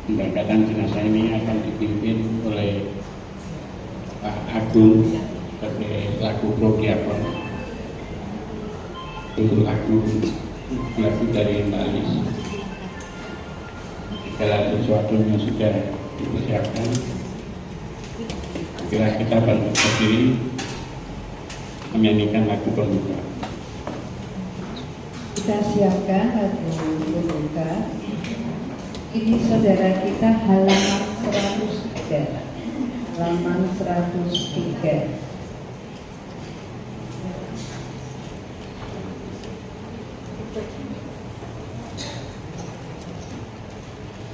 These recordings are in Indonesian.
Pemberangkatan jenazah ini akan dipimpin oleh Pak Agung sebagai lagu proklamator. Itu lagu dari Mbak Alis. Segala sesuatunya sudah dipersiapkan. Kira kita bantu berdiri menyanyikan lagu pembuka. Kita siapkan lagu pembuka. Ini saudara kita halaman 103. Halaman 103.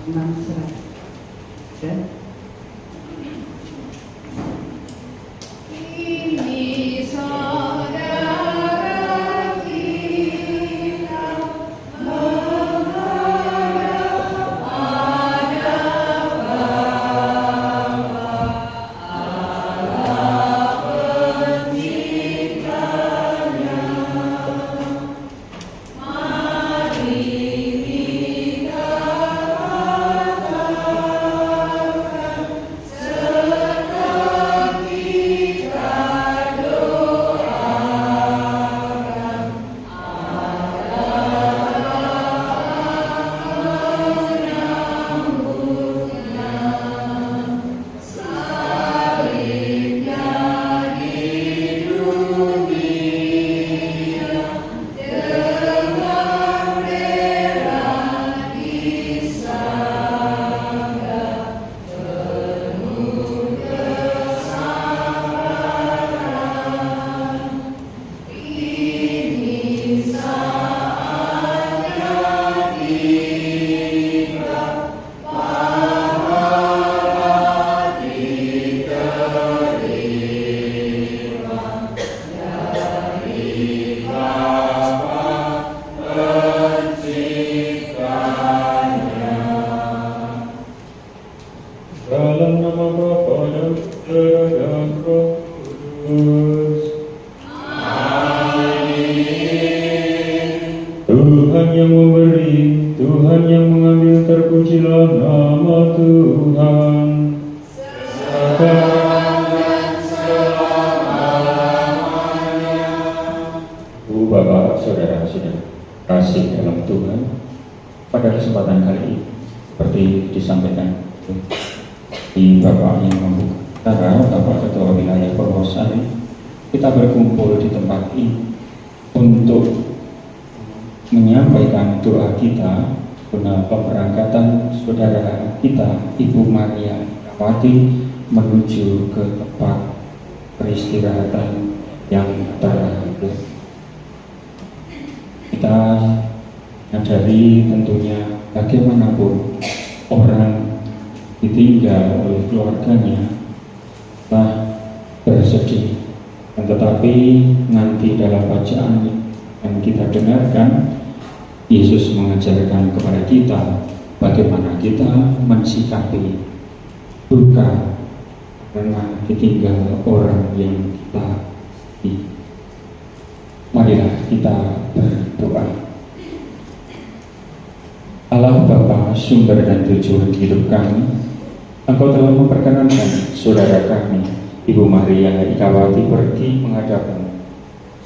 Halaman 103. Menuju ke tempat peristirahatan yang terakhir. Kita menyadari tentunya bagaimanapun orang ditinggal oleh keluarganya telah bersedih, dan tetapi nanti dalam bacaan yang kita dengarkan, Yesus mengajarkan kepada kita bagaimana kita mensikapi duka karena ditinggal orang yang kita kasih. Marilah kita berdoa. Allah Bapa, sumber dan tujuan hidup kami, Engkau telah memperkenankan saudara kami, Ibu Maria Ikawati, pergi menghadapmu.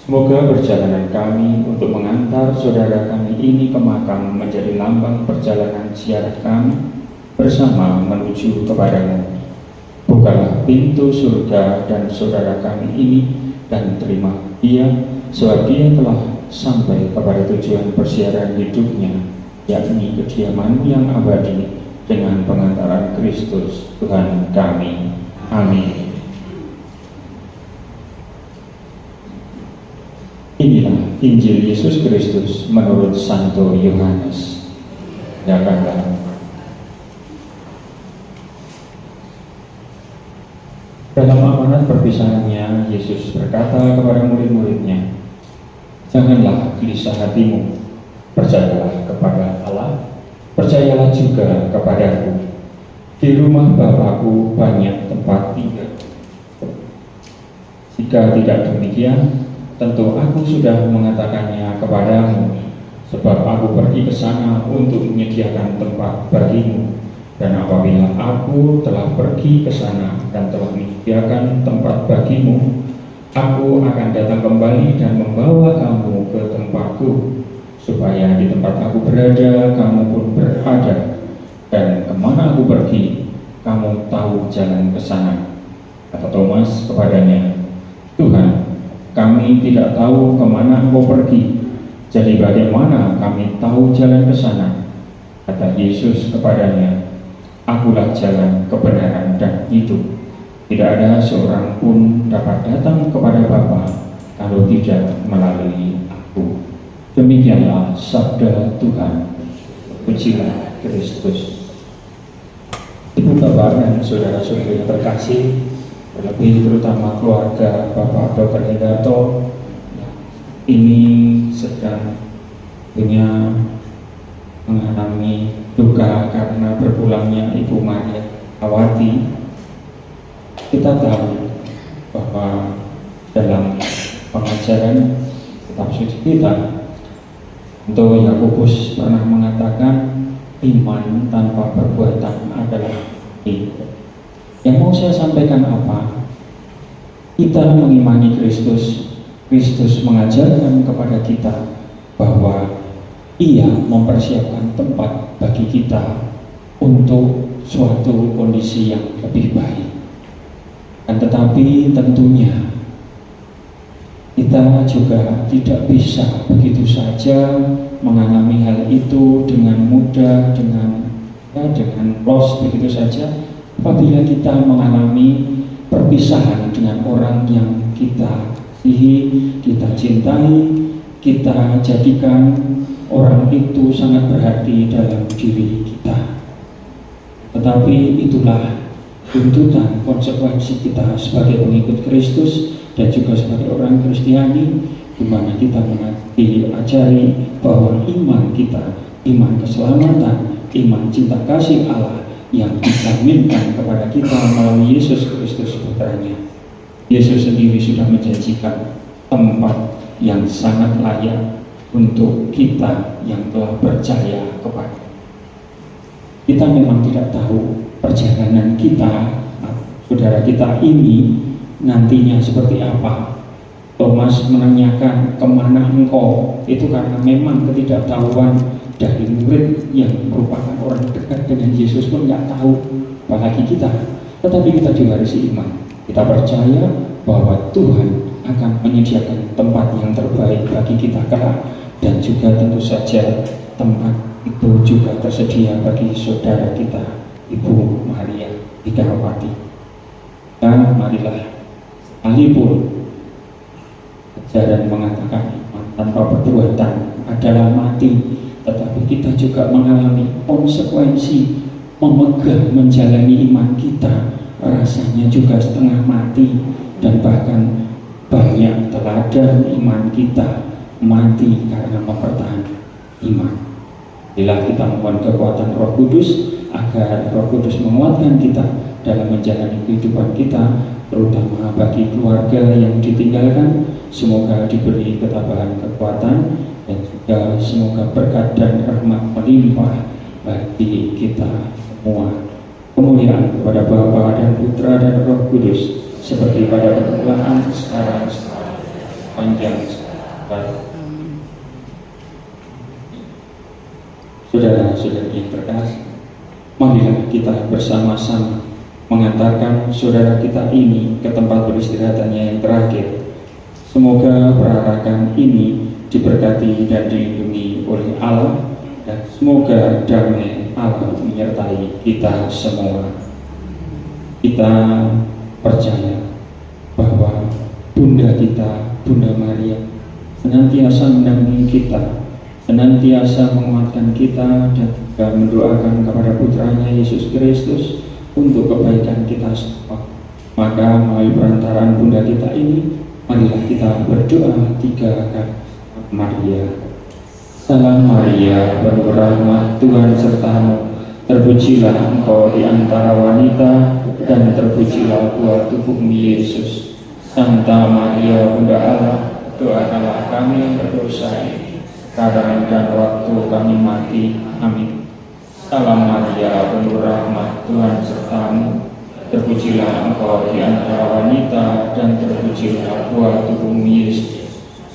Semoga perjalanan kami untuk mengantar saudara kami ini ke makam menjadi lambang perjalanan ziarah kami bersama menuju kepadamu. Bukalah pintu surga dan saudara kami ini, dan terima dia, sebab dia telah sampai kepada tujuan persiaran hidupnya, yakni kediaman yang abadi dengan pengantaran Kristus Tuhan kami. Amin. Inilah Injil Yesus Kristus menurut Santo Yohanes. Silakan. Dalam amanat perpisahannya, Yesus berkata kepada murid-muridnya, "Janganlah gelisah hatimu, percayalah kepada Allah, percayalah juga kepadaku. Di rumah Bapakku banyak tempat tinggal. Jika tidak demikian, tentu aku sudah mengatakannya kepadamu, sebab aku pergi ke sana untuk menyediakan tempat bagimu. Dan apabila aku telah pergi ke sana dan telah menyediakan tempat bagimu, aku akan datang kembali dan membawa kamu ke tempatku, supaya di tempat aku berada, kamu pun berada. Dan kemana aku pergi, kamu tahu jalan ke sana. Kata Thomas kepadanya, Tuhan, kami tidak tahu kemana engkau pergi, jadi bagaimana kami tahu jalan ke sana? Kata Yesus kepadanya, Akulah jalan, kebenaran, dan hidup. Tidak ada seorang pun dapat datang kepada Bapa kalau tidak melalui aku. Demikianlah sabda Tuhan. Pujilah Kristus. Ibu bapak dan saudara-saudari yang terkasih, terlebih terutama keluarga Bapak Dr. Hendarto, ini sedang punya mengalami duka karena berpulangnya Ibu Maria Awati. Kita tahu bahwa dalam pengajaran kitab suci kita, untuk Yakobus pernah mengatakan iman tanpa perbuatan adalah mati. Yang mau saya sampaikan apa? Kita mengimani Kristus. Kristus mengajarkan kepada kita bahwa Ia mempersiapkan tempat bagi kita untuk suatu kondisi yang lebih baik. Dan tetapi tentunya kita juga tidak bisa begitu saja mengalami hal itu dengan mudah, dengan los begitu saja. Apabila kita mengalami perpisahan dengan orang yang kita kasihi, kita cintai, kita jadikan orang itu sangat berarti dalam diri kita. Tetapi itulah tuntutan konsekuensi kita sebagai pengikut Kristus dan juga sebagai orang Kristiani, di mana kita diajari bahwa iman kita, iman keselamatan, iman cinta kasih Allah yang dijaminkan kepada kita melalui Yesus Kristus putranya. Yesus sendiri sudah menjanjikan tempat yang sangat layak untuk kita yang telah percaya kepada. Kita memang tidak tahu perjalanan kita, saudara kita ini nantinya seperti apa. Thomas menanyakan kemana engkau, itu karena memang ketidaktahuan dari murid yang merupakan orang dekat dengan Yesus pun nggak tahu, apalagi kita. Tetapi kita diwarisi iman. Kita percaya bahwa Tuhan akan menyediakan tempat yang terbaik bagi kita kelak, dan juga tentu saja tempat itu juga tersedia bagi saudara kita Ibu Maria Ikawati. Dan marilah, sekalipun ajaran mengatakan iman tanpa perbuatan adalah mati, tetapi kita juga mengalami konsekuensi memegang menjalani iman kita, rasanya juga setengah mati, dan bahkan banyak teladan iman kita mati karena mempertahankan iman. Bila kita mohon kekuatan Roh Kudus agar Roh Kudus menguatkan kita dalam menjalani kehidupan kita, terutama bagi keluarga yang ditinggalkan. Semoga diberi ketabahan, kekuatan, dan juga semoga berkat dan rahmat melimpah bagi kita semua. Kemuliaan kepada Bapa dan Putra dan Roh Kudus, seperti pada permulaan, sekarang, panjang, Saudara-saudari yang terkasih, marilah kita bersama-sama mengantarkan saudara kita ini ke tempat peristirahatannya yang terakhir. Semoga perarakan ini diberkati dan dilindungi oleh Allah, dan semoga damai Allah menyertai kita semua. Kita percaya bahwa Bunda kita, Bunda Maria, senantiasa mendampingi kita, senantiasa menguatkan kita, dan juga mendoakan kepada putranya Yesus Kristus untuk kebaikan kita semua. Maka melalui perantaraan Bunda kita ini, marilah kita berdoa 3 kali. Maria, Salam Maria, penuh rahmat, Tuhan sertamu, terpujilah engkau di antara wanita, dan terpujilah buah tubuhmu Yesus. Santa Maria Bunda Allah, doakanlah kami yang berdosa ini, sekarang dan waktu kami mati. Amin. Salam Maria, penuh rahmat, Tuhan sertamu. Terpujilah engkau di antara wanita, dan terpujilah buah tubuhmu Yesus.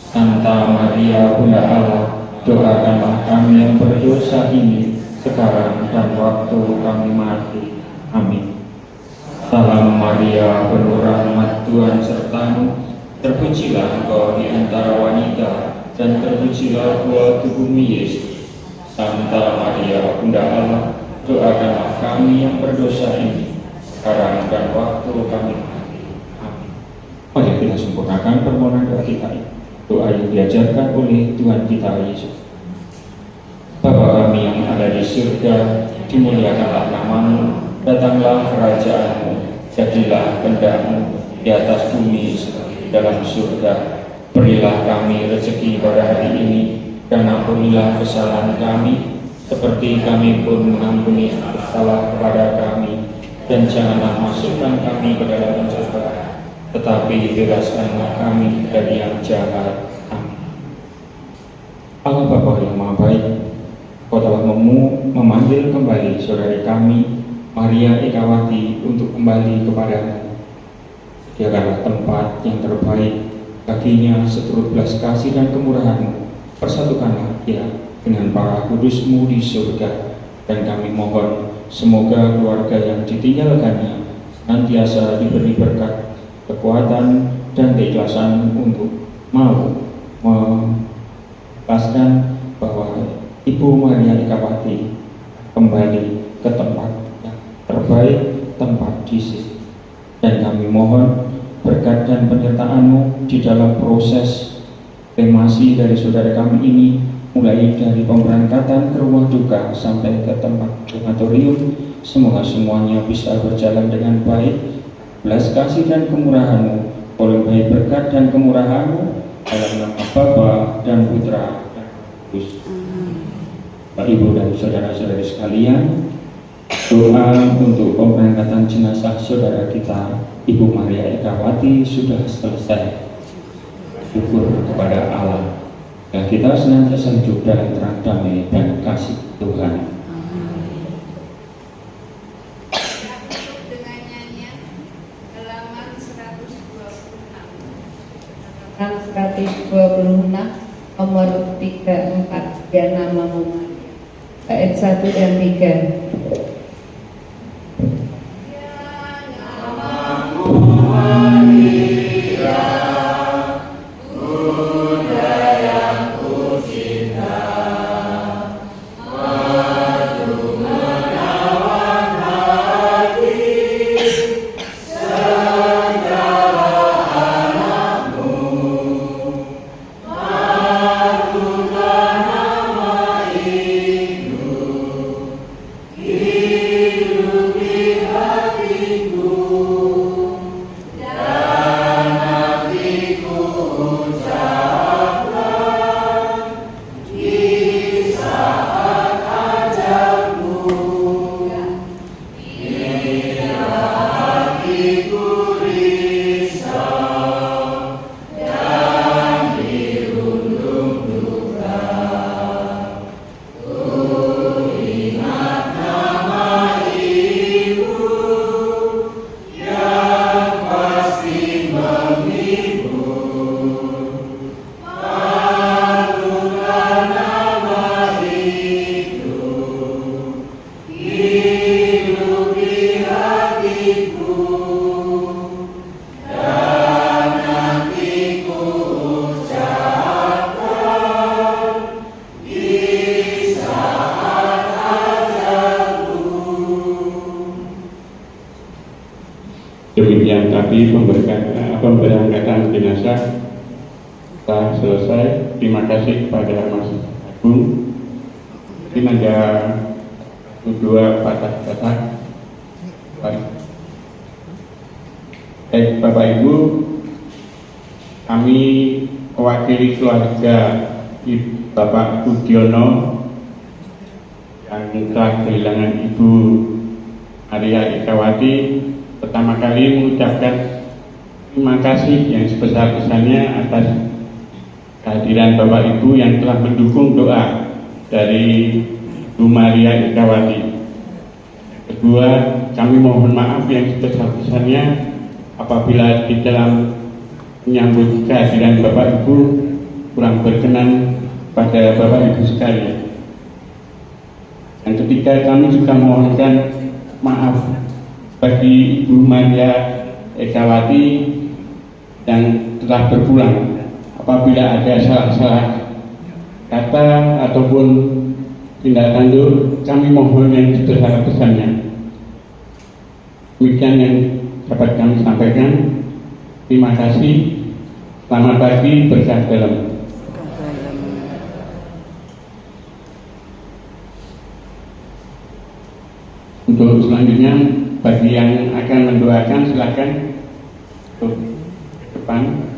Santa Maria Bunda Allah, doakanlah kami yang berdosa ini, sekarang dan waktu kami mati. Amin. Salam Maria, penuh rahmat, Tuhan sertamu. Terpujilah engkau di antara wanita, dan terpujilah buah tubuhmu Yesus. Santa Maria Bunda Allah, doakanlah kami yang berdosa ini, sekarang dan waktu kami mati. Amin. Mari kita sempurnakan permohonan doa kita ini. Doa yang diajarkan oleh Tuhan kita Yesus. Bapa kami yang ada di surga, dimuliakanlah namamu, datanglah kerajaanmu, jadilah kehendak-mu di atas bumi seperti dalam surga. Berilah kami rezeki pada hari ini, dan ampunilah kesalahan kami, seperti kami pun mengampuni yang bersalah kepada kami. Dan janganlah masukkan kami ke dalam pencobaan, tetapi bebaskanlah kami dari yang jahat. Amin. Allah Bapa yang Maha Baik, Kau telah memanggil kembali saudari kami, Maria Ekawati, untuk kembali kepadamu. Sediakanlah tempat yang terbaik baginya seturut belas kasih dan kemurahan-Mu. Persatukanlah dia dengan para kudus-Mu di surga. Dan kami mohon, semoga keluarga yang ditinggalkannya senantiasa diberi berkat, kekuatan, dan keikhlasan untuk mau melepaskan bahwa Ibu Maria Ekawati kembali ke tempat yang terbaik, tempat di sisi. Dan kami mohon berkat dan penyertaan-Mu di dalam proses kremasi dari saudara kami ini, mulai dari pemberangkatan ke rumah duka sampai ke tempat krematorium. Semoga semuanya bisa berjalan dengan baik. Belas kasih dan kemurahan-Mu, oleh berkat dan kemurahan-Mu, dalam nama Bapa dan Putra dan Kudus. Bapak, Ibu, dan saudara-saudari sekalian, doa untuk pemberangkatan jenazah saudara kita Ibu Maria Ekawati sudah selesai. Syukur kepada Allah. Dan kita senantiasa hidup dalam terang damai dan kasih Tuhan. Dengan nyanyian halaman 126. 126 nomor 34, ya namamu, ayat 1 dan 3. Demikian tadi pemberangkatan jenazah telah selesai. Terima kasih kepada Mas Agung. Mungkin ada dua patah kata. Baik Bapak Ibu, kami mewakili keluarga Bapak Budiono yang telah kehilangan Ibu Maria Ekawati, pertama kali mengucapkan terima kasih yang sebesar-besarnya atas kehadiran Bapak Ibu yang telah mendukung doa dari Ibu Maria Ekawati. Kedua, kami mohon maaf yang sebesar-besarnya apabila di dalam menyambut kehadiran Bapak Ibu kurang berkenan pada Bapak Ibu sekalian. Dan ketiga, kami juga mohonkan maaf bagi Ibu Maria Ekawati yang telah berpulang apabila ada salah-salah kata ataupun tindak tanduk, kami mohon yang sebesar-besarnya. Demikian yang dapat kami sampaikan. Terima kasih. Selamat pagi, berkah dalam. Untuk selanjutnya, bagi yang akan mendoakan silakan untuk depan.